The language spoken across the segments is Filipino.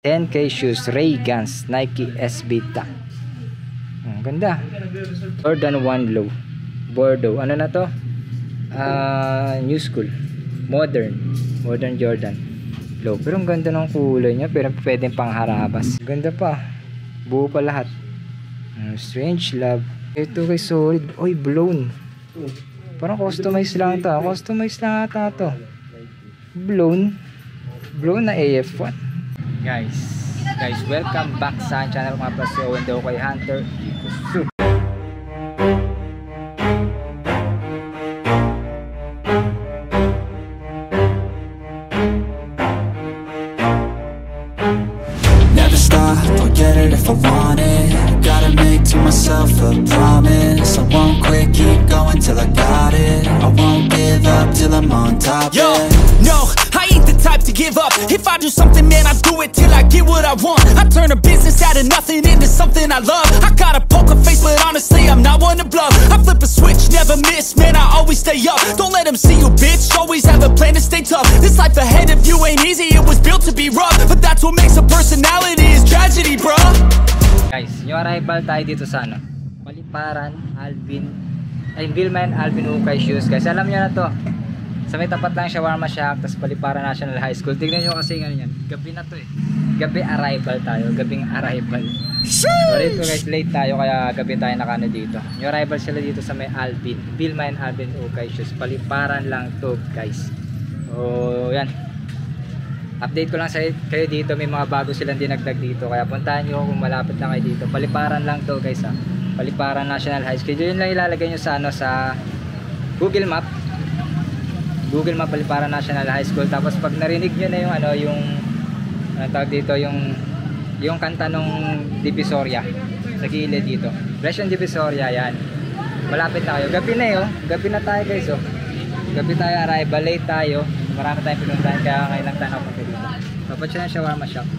10K shoes, Ray Guns, Nike SB Dunk. Ganda. Jordan 1 Low, Bordeaux. Ano na to? New School, Modern Jordan Low. Pero ang ganda ng kulay niya, pero pwedeng pangharabas. Ganda pa. Buo pa lahat. Strange Love. Ito kay solid. Oy, blown. Parang customize lang ito. Customize lang ata ito. Blown na AF1. Guys, welcome back sa channel mga plas. Owen daw kay Hunter Ikusu. Never stop, I'll get it if I want it. Gotta make to myself a promise. I won't quit, keep going till I got it. I won't give up till I'm on top. Yo, no, I ain't the type to give up. If I do something, man, I do it till I get what I want. I turn a business out of nothing into something I love. I got a poker face, but honestly, I'm not one to bluff. I flip a switch, never miss, man, I always stay up. Don't let them see you, bitch, always have a plan to stay tough. This life ahead of you ain't easy, it was built to be rough. But that's what makes a personality, is tragedy, bro. Guys, new arrival tayo dito sa ano, Paliparan, Vilman Alvin Ukay Shoes. Guys, alam nyo na to, sa may tapat lang Shawarma Shack, tapos Paliparan National High School. Tignan nyo kasi ano yan, gabi na to eh. Gabi arrival tayo, gabing arrival. Sorry to guys, late tayo kaya gabi tayo nakano dito. New arrival sila dito sa may Vilman Alvin Ukay Shoes. Paliparan lang to guys. Oh, yan. Update ko lang sa kayo dito, may mga bago silang dinagdag dito, kaya puntahan nyo kung malapit na kayo dito. Paliparan lang to guys ha. Paliparan National High School. Yun lang ilalagay nyo sa ano, sa Google Map. Google Map Paliparan National High School. Tapos pag narinig nyo na yung ano, yung tawag dito, yung kanta nung Divisoria sa gilid dito. Version Divisoria yan. Malapit na kayo. Gabi na yun. Gabi na tayo guys oh. Gabi tayo arrival, late tayo. Marami tayong pinuntahan kaya ngayon lang tayo napunta dito. Tapat siya ng Shawarma Shack.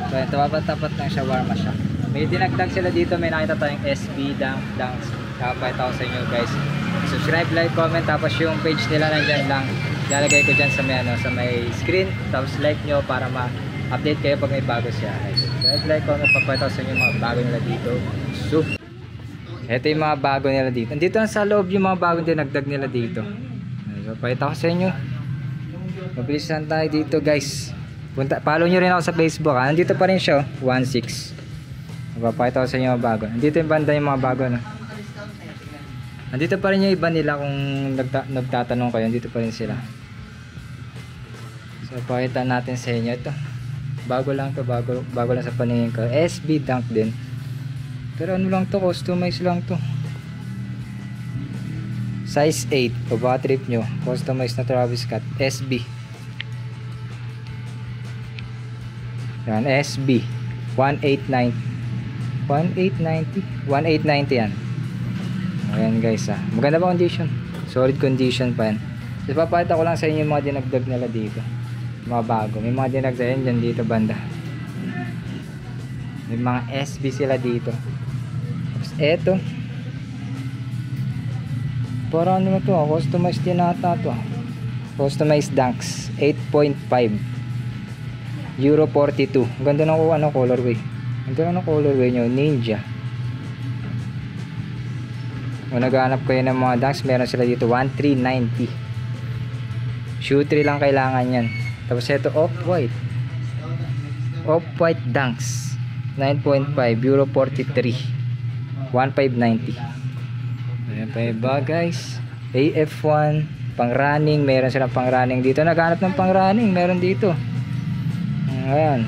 So ito, tapat ng Shawarma Shack. May dinagdag sila dito, may nakita tayong SB Dunks. Kapait ako sa inyo guys. Subscribe, like, comment, tapos yung page nila nandyan lang. Lalagay ko dyan sa may, sa may screen. Tapos like nyo para ma-update kayo pag may bago siya. Subscribe, like, comment, papait ako sa inyo mga bago nila dito. So, ito yung mga bago nila dito. Andito na sa loob yung mga bagong dinagdag nila dito. So, pakita ko sa inyo. Mabilis lang tayo dito guys. Follow nyo rin ako sa Facebook ha. Nandito pa rin siya 16. Papakita ko sa inyo mga bago. Nandito yung banda yung mga bago no? Nandito pa rin yung iba nila. Kung nagtatanong kayo, nandito pa rin sila. So pakita natin sa inyo ito. Bago lang to, bago lang sa paningin ko. SB Dunk din. Pero ano lang to, customize lang to. Size 8. O baka trip nyo, customize na Travis Scott. SB. Yan, SB 1890 1890 yan. Ayan guys ha. Maganda pa condition, solid condition pa yan. So papakita ko lang sa inyo yung mga dinagdag nila dito, mga bago. May mga dinagdag yan dyan dito banda. May mga SB sila dito. Tapos eto, parang ano to, customized din ata to. Customized Dunks 8.5 Euro 42. Ganda ng colorway. Ganda ng colorway nyo, Ninja. Kung naghahanap kayo ng mga Dunks, meron sila dito 1390. Shoe 3 lang kailangan yan. Tapos ito off-white Dunks 9.5 Euro 43 1590. Ayan pa iba guys. AF1 pang running, meron silang pang running dito. Naghahanap ng pang running, meron dito. Ayan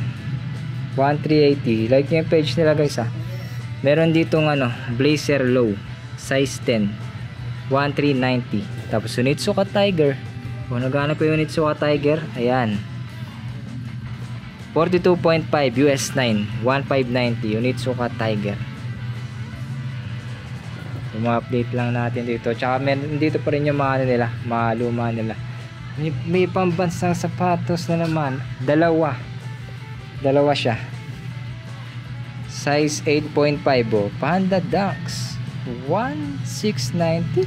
1380. Like yung page nila guys ha. Meron ditong ano, Blazer Low size 10 1390. Tapos Onitsuka Tiger. Kung naghanap ko yung Onitsuka Tiger, ayan 42.5 US 9 1590 Onitsuka Tiger. Update lang natin dito. Tsaka dito pa rin yung mga nila, mga luma nila. May pambansang sapatos na naman. Dalawa siya. Size 8.5 oh. Panda Dunks 1690.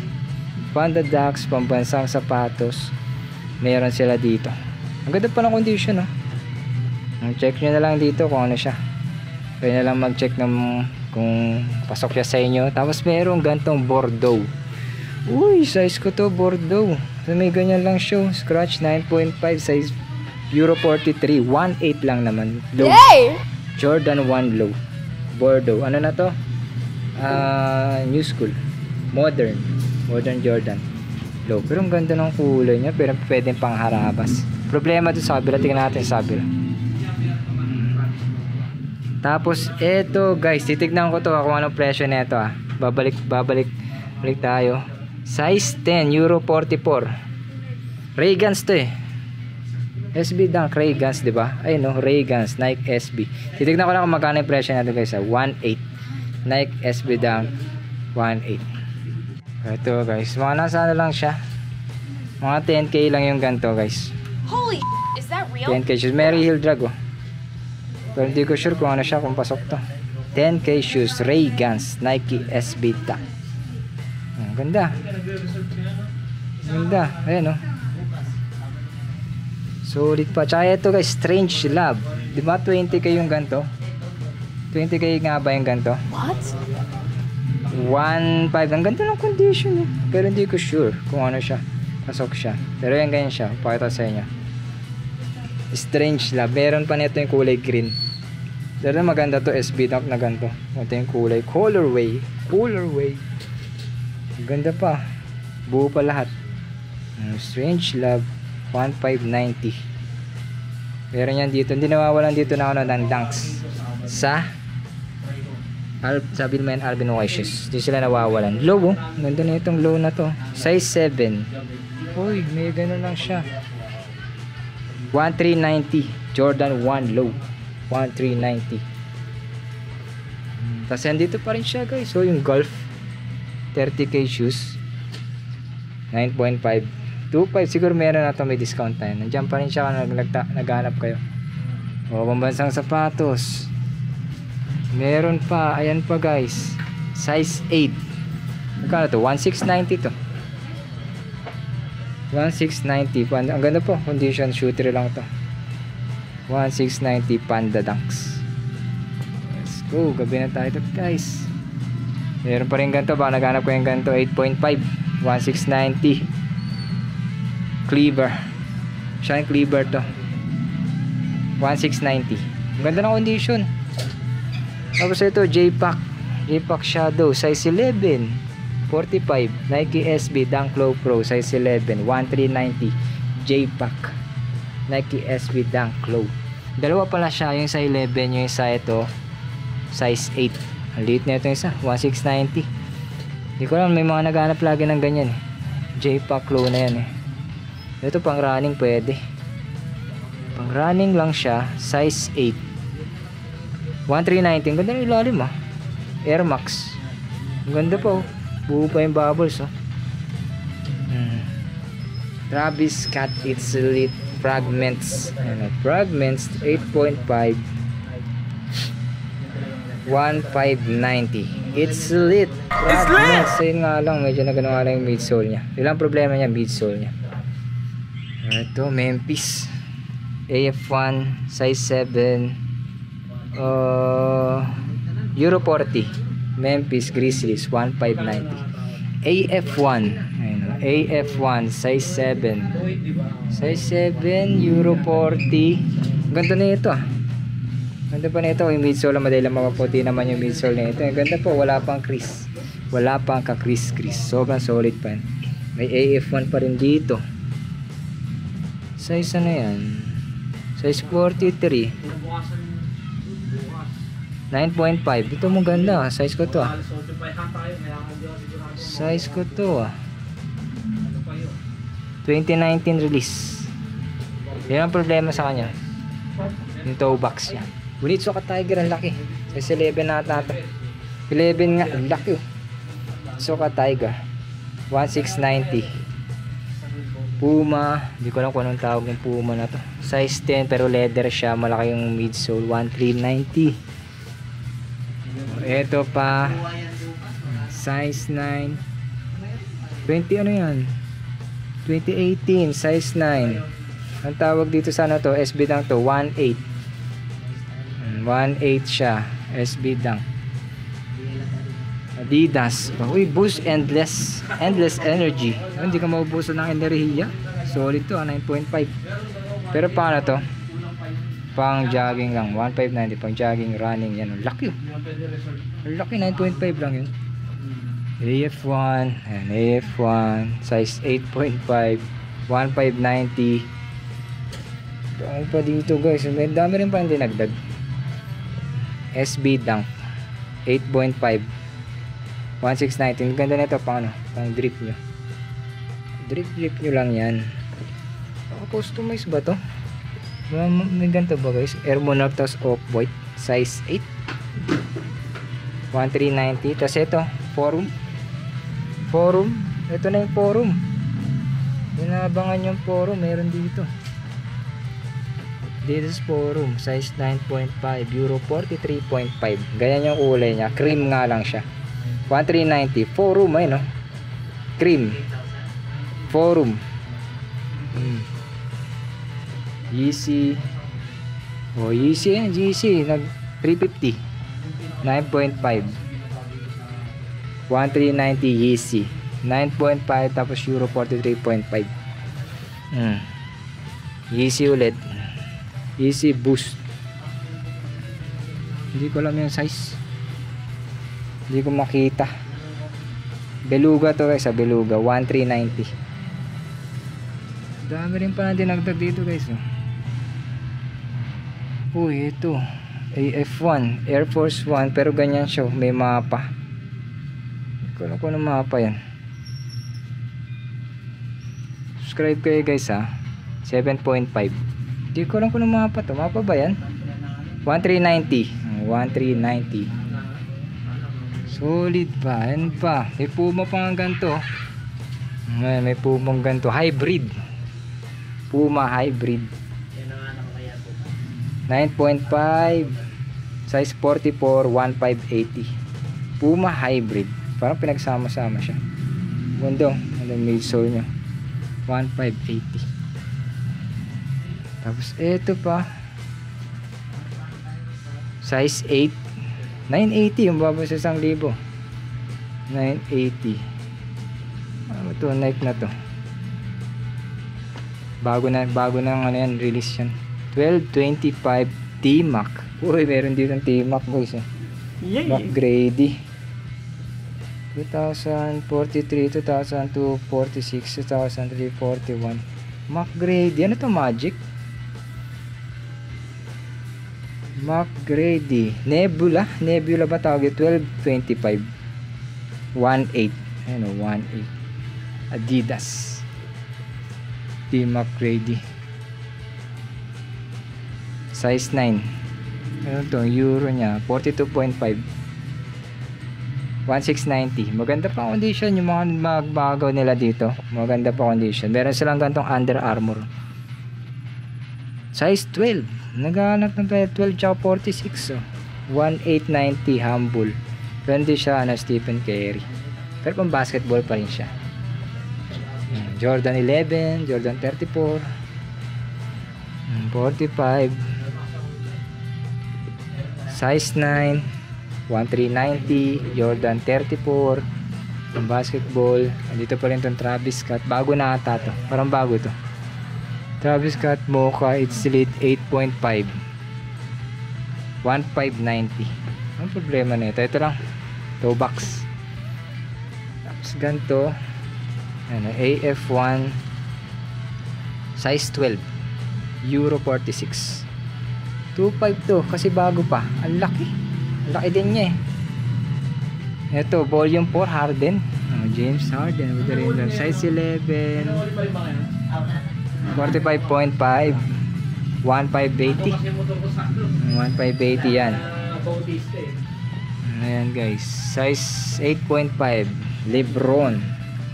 Panda Dunks, pambansang sapatos. Meron sila dito. Ang ganda pa ng condition oh. Check nyo na lang dito kung ano siya. Pwede na lang mag-check ng kung pasok siya sa inyo. Tapos meron gantong Bordeaux. Uy, size ko to, Bordeaux. So may ganyan lang siya. Scratch 9.5 size Euro 43. 1.8 lang naman. Low. Jordan 1 low. Bordeaux. Ano na to? New school. Modern Jordan low. Pero ang ganda ng kulay niya. Pero pwedeng pangharabas. Problema dito sa kabila. Tingnan natin sa kabila. Tapos eto guys, titignan ko to kung anong presyo nito Babalik tayo. Size 10 Euro 44. Ray-Gans to SB Dunk Ray-Gans, di ba? Ayun no, Ray-Gans Nike SB. Titignan ko lang kung magkano yung presyo natin guys 1.8. Nike SB Dunk 1.8. Ito guys, mga nasa ano lang siya. Mga 10k lang yung ganito guys. Holy, is that real? 10k shoes, Mary Hill drag Pero hindi ko sure kung ano siya, kung pasok to. 10k shoes, Ray-Gans Nike SB Dunk. Ganda. Ganda, ayan solid pa. Tsaka ito guys, Strange Love. Diba 20k yung ganito? 20k nga ba yung ganito? What? 1.5. Ang ganda ng condition pero hindi ko sure kung ano siya, pasok siya. Pero yan ganyan siya, pakita sa inyo. Strange Love. Meron pa nito yung kulay green. Pero maganda to, SB Dunk na ganito. Ito yung kulay, colorway. Ganda pa, buo pa lahat. Strange Love 1.590. Meron yan dito. Hindi nawawalan dito na ano ng dunks sa Bill Man Alvin Oasis. Hindi sila nawawalan. Low ganda na itong low na to. Size 7. Uy, may ganun lang siya. 1.390 Jordan 1 low. 1.390. Tapos dito pa rin siya guys. So yung Golf 30k shoes 9.5 2.5 siguro meron na ito, may discount tayo. Nandiyan pa rin siya kung naghanap kayo. Pambansang sapatos meron pa, ayan pa guys, size 8. Magkano to? 1.690 to. 1.690. Ang ganda po, condition, shooter lang to. 1.690 Panda Dunks. Let's go, gabi na tayo guys. Meron pa rin ganito, baka naghanap ko yung ganito 8.5 1.690 Cleaver. Shine Cleaver to 1.690. Ang ganda ng condition. Tapos ito J-Pack Shadow size 11 45 Nike SB Dunk Low Pro size 11 1.390 J-Pack Nike SB Dunk Low. Dalawa pala siya, yung sa 11 yung isa ito size 8. Ang liit na ito yung isa 1.690. Hindi ko alam, may mga naghanap lagi ng ganyan J-Pack Low na yan Ito pang running, pwede pang running lang siya, size 8 1.390. Ang ganda ng ilalim Air Max. Ang ganda pa buo pa yung bubbles Travis Scott It's Elite Fragments. Fragments 8.5 1.590. It's lit. Fragments. Ayun nga lang, medyo na gano'n nga lang yung midsole nya. Ilang problema nya, midsole nya. Ito, Memphis AF1 size 7 Euro 40 Memphis Grizzlies 1.590. AF1 AF1 size 7 Euro 40. Ganda na ito Ganda pa nito, yung midsole madali lang mapaputi naman yung midsole na ito. Ang ganda po, wala pang crease. Wala pang ka-crease. Sobrang solid pa. May AF1 pa rin dito. Size ano yan? Size 43. 9.5. Ito mo ganda. Size ko to Size ko to 2019 release. Yan ang problema sa kanya. Yung toe box niya. Ngunit Soka Tiger ang laki. Size 11 na ata. 11 nga. Ang laki Soka Tiger 1.690. Puma. Hindi ko alam kung anong tawag ng Puma na to. Size 10 pero leather siya. Malaki yung midsole. 1.390. Ito pa. Size 9. 20 ano yan? 2018. Size 9. Ang tawag dito sa ano to? SB lang to. 1.8. 1.8 siya. SB Dunk. Adidas. Uy, Boost Endless Energy. Hindi ka maubusan ng enerhiya. Solid to, 9.5. Pero paano to? Pang jogging lang. 1.590. Pang jogging, running. Yan. Laki yun. Laki, 9.5 lang yun. AF1. Ayan, AF1. Size 8.5. 1.590. Dami pa dito guys. May dami rin pa hindi nagdag. SB Dunk. 8.5. 1619. Ganda nito pang ano, pang drip nyo. Drip nyo lang yan. Customize ba to? May ganito ba guys? Air Monarch tapos off-white. Size 8. 1390. Tapos ito, Forum. Ito na yung Forum. Binabangan yung Forum. Meron dito. This is Forum. Size 9.5. Euro 43.5. Ganyan yung kulay niya. Cream nga lang siya. 1390. Forum ay no. Cream. Forum. Yeezy. Oh, Yeezy yan. Yeezy. Nag 350. 9.5. 1390 Yeezy. 9.5 tapos Euro 43.5. Yeezy ulit. Yeezy Boost. Hindi ko alam yung size. Hindi ko makita. Beluga to guys, Beluga 1390. Dami rin pa na dinagdag dito guys. Uy, ito AF1, Air Force 1, pero ganyan siya, may mapa. Hindi ko alam kung anong mapa yan. Subscribe kayo guys 7.5. Hindi ko alam kung anong mapa to. Mapa ba yan? 1390. 1390. Solid pa. Yan pa. May Puma pa nga ganito. May Puma ganito. Hybrid. Puma Hybrid. 9.5. Size 44. 1580. Puma Hybrid. Parang pinagsama-sama siya. Gandong. Gandong midsole nyo. 1580. Tapos ito pa. Size 8. 980 yung bababa sa 1,000. 980. Ano to? Nike na to. Bago na ano yan, release yan. 1225 T-Mac. Uy, meron dito ng T-Mac guys Mac Grady. 2043, 2002, 46, 2003, 41. Mac Grady. Ano to? Magic? Mac Grady. Nebula ba tawag yun? 1225 18. Ano, 18. Adidas. Mac Grady. Size 9. Ano to? Euro nya 42.5. 1690. Maganda pa condition yung mga magbago nila dito. Maganda pa condition. Meron silang gantong Under Armour. Size 12. Naghahanap ng 12 tsaka 46. 1890 Humble. Pwede siya Stephen Curry. Pero pang basketball pa rin siya. Jordan 11, Jordan 34, 45. Size 9, 1390, Jordan 34. Pang basketball. Andito pa rin itong Travis Scott. Bago na ata to. Parang bago to. Travis Scott Mocha, it's Elite 8.5. 1590. Ang problema nito, ito lang. Toe box. Tapos ganito. Ano, AF1 size 12. Euro 46. 2.5 to kasi bago pa. Ang laki. Ang laki din niya Ito, volume 4 Harden. James Harden with the rim. Size 11. 45.5. 1580. 1580 yan. Ayan guys. Size 8.5. Lebron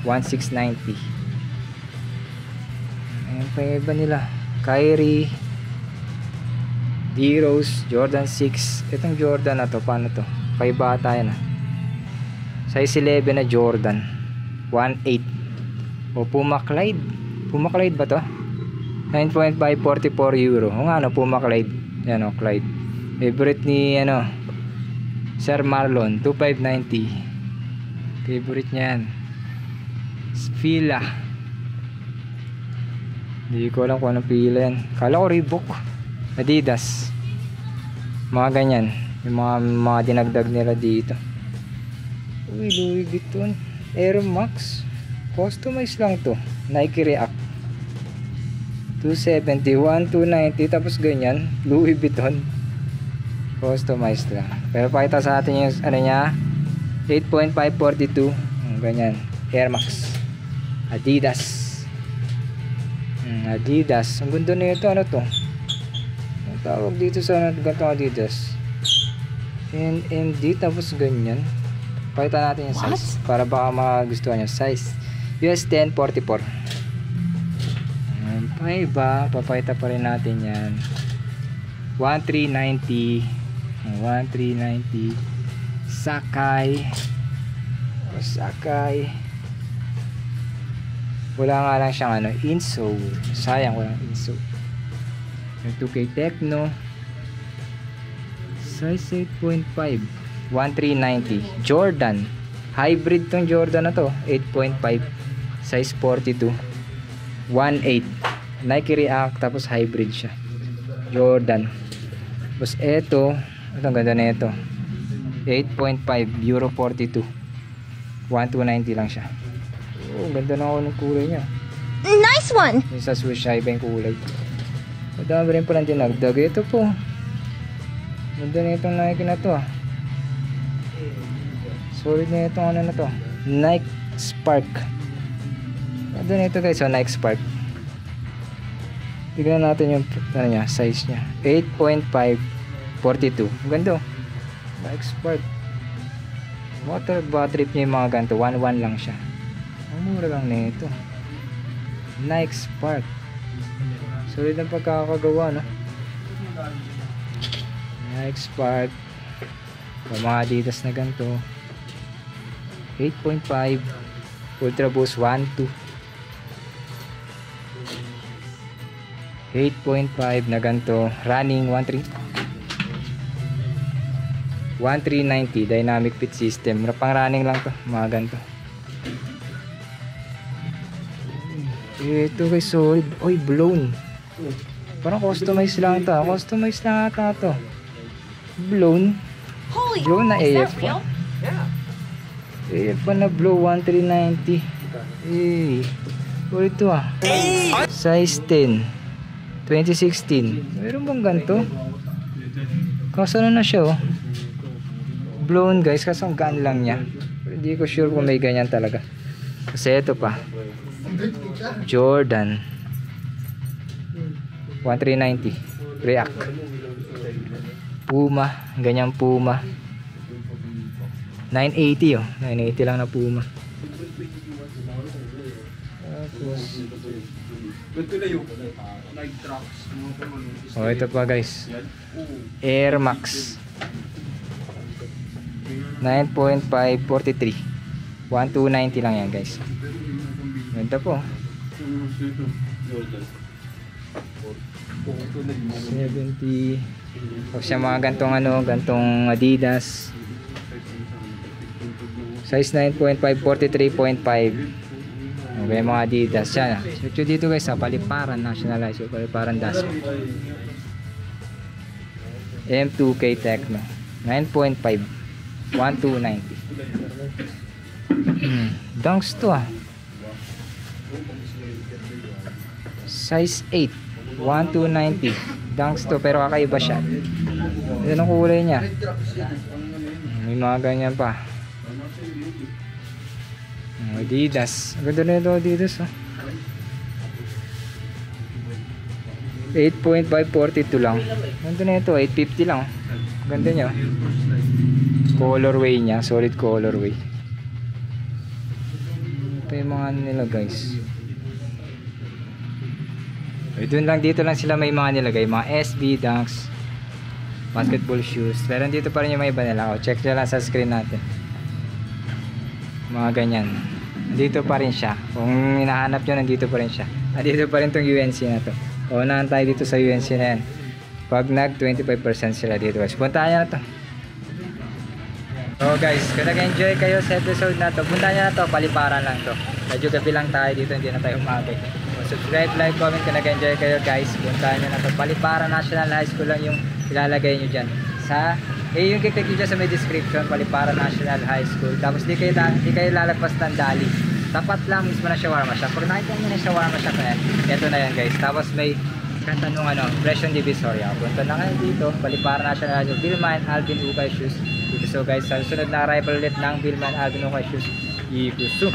1690. Ayan pa yung iba nila. Kyrie, D-Rose, Jordan 6. Itong Jordan na to, paano to? Paibata yan Size 11 na Jordan 1.8. O Puma Clyde. Puma Clyde ba to? 9.5, 44 euro. O nga Puma Clyde. Yan Clyde. Favorite ni ano, Sir Marlon, 2590. Favorite niya yan. Fila. Hindi ko alam kung anong pila yan. Kala ko Reebok, Adidas. Mga ganyan. Yung mga dinagdag nila dito. Uy, Louis Vuitton Air Max. Customize lang to. Nike React. 270, 290. Tapos ganyan. Louis Vuitton. Customized lang. Pero pakita sa atin yung ano niya. 8.542. Ganyan. Air Max. Adidas. Adidas. Ang ganda na ito. Ano to? Ang tawag dito sa ganitong Adidas. NMD. Tapos ganyan. Pakita natin yung size. Para baka magustuhan yung size. US 1044. Pa iba. Papakita pa rin natin yan. 1390. 1390. Sakay. Sakay. Wala nga lang siyang ano, insole. Sayang walang insole. Yung 2K Tecno. Size 8.5. 1390. Jordan. Hybrid tong Jordan na to. 8.5. Size 42. 1.8. Nike React. Tapos hybrid siya. Jordan. Tapos eto. Ito ang ganda na ito. 8.5. Euro 42. 1290 lang siya. Oh, ganda na ako ng kulay niya. Nice one! Yung sa Swiss iba yung kulay. Madami rin palang dinagdag. Ito po. Ganda na itong Nike na to. Solid na itong ano na to. Nike Spark. Ganda na ito guys. So, Nike Spark. Tignan natin yung ano niya, size niya. 8.5 42. Ganda. Nike Spark. Water battery niya yung mga ganito. 1.1 lang siya. Ang mura lang na ito. Nike Spark. Solid ang pagkakagawa, no? Nike Spark. Mga Adidas na ganito. 8.5 Ultra Boost 1.2. 8.5 na ganito. Running 1390 Dynamic Fit System. Pang running lang to. Mga ganito. Ito guys, solid. Oy, blown. Parang customize lang ito. Customize lang ata ito. Blown. Holy, Blown na is that AF real? AF pa na blow. 1390. Ulit ito ah. Size 10. 2016. Meron bang ganito? Kaso na siya oh. Blown guys. Kaso ang gaan lang niya. Pero hindi ko sure kung may ganyan talaga. Kasi ito pa. Jordan 1390 React. Puma. Ganyan Puma. 980 oh. 980 lang na Puma. Tapos oh, ito pa guys. Air Max 9.543. 1290 lang yan guys. Ganda po. 70. Tapos yung mga gantong ano, gantong Adidas. Size 9.5, 43.5. Okay, mga Adidas. Yan. Search dito guys sa Paliparan National High School. Paliparan Daspo. M2K Tecno. 9.5. 1290. Dunks to ah. Size 8. 1290. Dunks to pero kakaiba siya. Yan ang kulay niya. May mga ganyan pa. Adidas. Ganda na ito Adidas oh. 8.542 lang. Ganda na ito. 850 lang. Ganda niya. Colorway niya. Solid colorway. Ito yung mga nila guys. Doon lang dito lang sila may mga nilagay. Mga SB Dunks. Basketball shoes. Pero dito pa rin yung may iba nila. O, check nyo lang sa screen natin. Mga ganyan. Nandito pa rin siya. Kung hinahanap nyo, nandito pa rin siya. Nandito pa rin tong UNC na to. O, unahan tayo dito sa UNC na yan. Pag nag 25% sila dito guys. Puntahan nyo na to. So guys, kung nag-enjoy kayo sa episode na to, puntahan nyo na to, paliparan lang to. Medyo gabi lang tayo dito, hindi na tayo umabay. So, subscribe, like, comment kung nag-enjoy kayo guys. Puntahan nyo na to, Paliparan National High School lang yung ilalagay nyo dyan. Sa, yung kiklik nyo dyan sa may description, Paliparan National High School. Tapos di kayo lalagpas ng Dali. Tapat lang mismo na shawarma shop. Pag nakita nyo na shawarma shop na yan, ito na yan guys. Tapos may katanong Presyon Divisoria. Punta na kayo dito, Paliparan National High School, Vilman Alvin Ukay Shoes. So guys, sa susunod na arrival ulit ng Vilman Alvin Ukay Shoes, Ikusu.